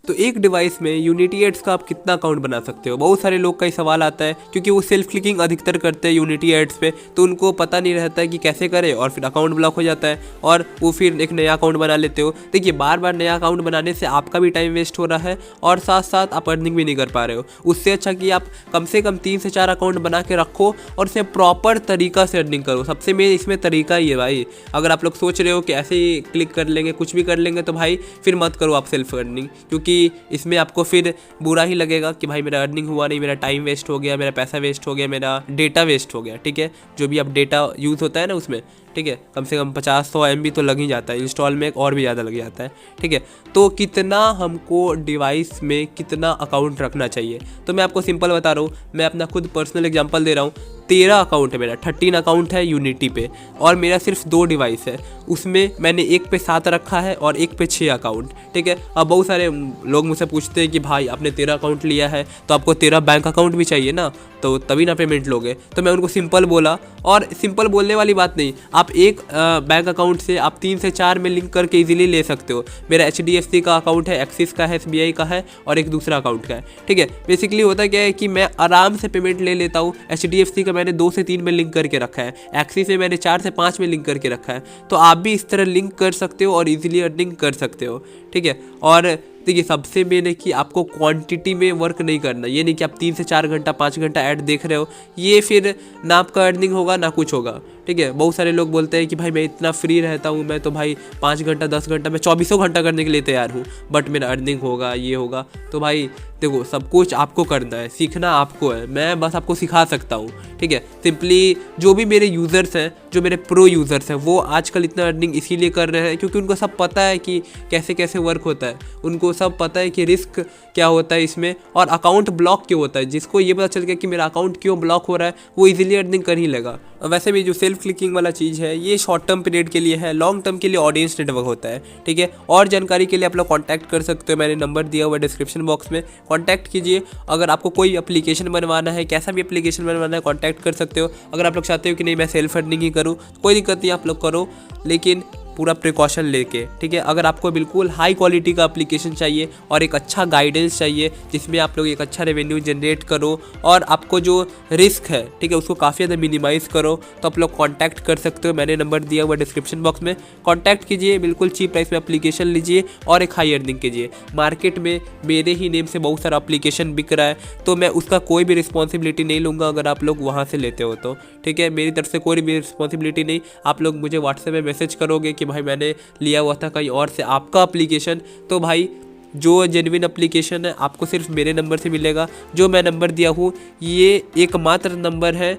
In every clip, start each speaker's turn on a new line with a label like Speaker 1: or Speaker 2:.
Speaker 1: तो एक डिवाइस में यूनिटी एड्स का आप कितना अकाउंट बना सकते हो? बहुत सारे लोग का ही सवाल आता है, क्योंकि वो सेल्फ क्लिकिंग अधिकतर करते हैं यूनिटी एड्स पे, तो उनको पता नहीं रहता है कि कैसे करें, और फिर अकाउंट ब्लॉक हो जाता है और वो फिर एक नया अकाउंट बना लेते हो। देखिए, बार बार नया अकाउंट बनाने से आपका भी टाइम वेस्ट हो रहा है और साथ साथ आप अर्निंग भी नहीं कर पा रहे हो। उससे अच्छा कि आप कम से कम 3 से 4 अकाउंट बना के रखो और उसे प्रॉपर तरीका से अर्निंग करो। सबसे मेन इसमें तरीका ही है भाई। अगर आप लोग सोच रहे हो कि ऐसे ही क्लिक कर लेंगे, कुछ भी कर लेंगे, तो भाई फिर मत करो आप सेल्फ अर्निंग, क्योंकि इसमें आपको फिर बुरा ही लगेगा कि भाई मेरा अर्निंग हुआ नहीं, मेरा टाइम वेस्ट हो गया, मेरा पैसा वेस्ट हो गया, मेरा डेटा वेस्ट हो गया। ठीक है, जो भी आप डेटा यूज़ होता है ना उसमें, ठीक है, कम से कम 50-100 MB तो लग ही जाता है, इंस्टॉल में और भी ज़्यादा लग जाता है। ठीक है, तो कितना हमको डिवाइस में कितना अकाउंट रखना चाहिए, तो मैं आपको सिंपल बता रहा हूँ। मैं अपना खुद पर्सनल एग्जांपल दे रहा हूँ। 13 अकाउंट है मेरा, 13 अकाउंट है यूनिटी पे, और मेरा सिर्फ 2 डिवाइस है। उसमें मैंने एक पे 7 रखा है और एक पे 6 अकाउंट। ठीक है, अब बहुत सारे लोग मुझसे पूछते हैं कि भाई आपने 13 अकाउंट लिया है तो आपको 13 बैंक अकाउंट भी चाहिए ना, तो तभी ना पेमेंट लोगे। तो मैं उनको सिंपल बोला, और सिंपल बोलने वाली बात नहीं, आप एक बैंक अकाउंट से आप 3 से 4 में लिंक करके इजीली ले सकते हो। मेरा HDFC का अकाउंट है, एक्सिस का है, SBI का है, और एक दूसरा अकाउंट का है। ठीक है, बेसिकली होता क्या है कि मैं आराम से पेमेंट ले लेता हूँ। HDFC का मैंने 2 से 3 में लिंक करके रखा है, एक्सिस में मैंने 4 से 5 में लिंक करके रखा है। तो आप भी इस तरह लिंक कर सकते हो और इजीली अर्निंग कर सकते हो। ठीक है, और देखिए, सबसे मेन है कि आपको क्वांटिटी में वर्क नहीं करना। ये नहीं कि आप 3 से 4 घंटा 5 घंटा ऐड देख रहे हो, ये फिर ना आपका अर्निंग होगा ना कुछ होगा। ठीक है, बहुत सारे लोग बोलते हैं कि भाई मैं इतना फ्री रहता हूँ, मैं तो भाई 5 घंटा 10 घंटा मैं 24 घंटा करने के लिए तैयार हूँ, बट मेरा अर्निंग होगा, ये होगा। तो भाई देखो, सब कुछ आपको करना है, सीखना आपको है, मैं बस आपको सिखा सकता हूँ। ठीक है, सिंपली जो भी मेरे यूज़र्स हैं, जो मेरे प्रो यूज़र्स हैं, वो आजकल इतना अर्निंग इसीलिए कर रहे हैं क्योंकि उनको सब पता है कि कैसे कैसे वर्क होता है। उनको सब पता है कि रिस्क क्या होता है इसमें, और अकाउंट ब्लॉक क्यों होता है। जिसको ये पता चल गया कि मेरा अकाउंट क्यों ब्लॉक हो रहा है, वो इजीली अर्निंग कर ही लेगा। वैसे भी जो सेल्फ क्लिकिंग वाला चीज़ है, ये शॉर्ट टर्म पीरियड के लिए है, लॉन्ग टर्म के लिए ऑडियंस नेटवर्क होता है। ठीक है, और जानकारी के लिए आप लोग कॉन्टैक्ट कर सकते हो, मैंने नंबर दिया हुआ है डिस्क्रिप्शन बॉक्स में, कॉन्टैक्ट कीजिए। अगर आपको कोई एप्लीकेशन बनवाना है, कैसा भी एप्लीकेशन बनवाना है, कॉन्टैक्ट कर सकते हो। अगर आप लोग चाहते हो कि नहीं मैं सेल्फ अर्निंग ही करूँ, कोई दिक्कत नहीं, आप लोग करो, लेकिन पूरा प्रिकॉशन लेके। ठीक है, अगर आपको बिल्कुल हाई क्वालिटी का एप्लीकेशन चाहिए और एक अच्छा गाइडेंस चाहिए जिसमें आप लोग एक अच्छा रेवेन्यू जनरेट करो और आपको जो रिस्क है, ठीक है, उसको काफ़ी ज़्यादा मिनिमाइज़ करो, तो आप लोग कॉन्टैक्ट कर सकते हो। मैंने नंबर दिया हुआ डिस्क्रिप्शन बॉक्स में, कॉन्टैक्ट कीजिए, बिल्कुल चीप प्राइस में एप्लीकेशन लीजिए और एक हाई अर्निंग कीजिए। मार्केट में मेरे ही नेम से बहुत सारा एप्लीकेशन बिक रहा है, तो मैं उसका कोई भी रिस्पॉन्सिबिलिटी नहीं लूँगा अगर आप लोग वहाँ से लेते हो तो। ठीक है, मेरी तरफ से कोई भी रिस्पॉन्सिबिलिटी नहीं। आप लोग मुझे व्हाट्सएप में मैसेज करोगे कि भाई मैंने लिया हुआ था कहीं और से आपका एप्लीकेशन, तो भाई जो जेन्युइन एप्लीकेशन है आपको सिर्फ मेरे नंबर से मिलेगा। जो मैं नंबर दिया हूँ ये एकमात्र नंबर है,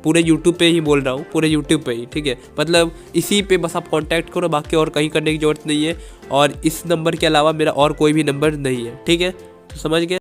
Speaker 1: पूरे यूट्यूब पे ही बोल रहा हूँ, पूरे यूट्यूब पे ही। ठीक है, मतलब इसी पे बस आप कांटेक्ट करो, बाकी और कहीं करने की ज़रूरत नहीं है। और इस नंबर के अलावा मेरा और कोई भी नंबर नहीं है। ठीक है, तो समझ गए।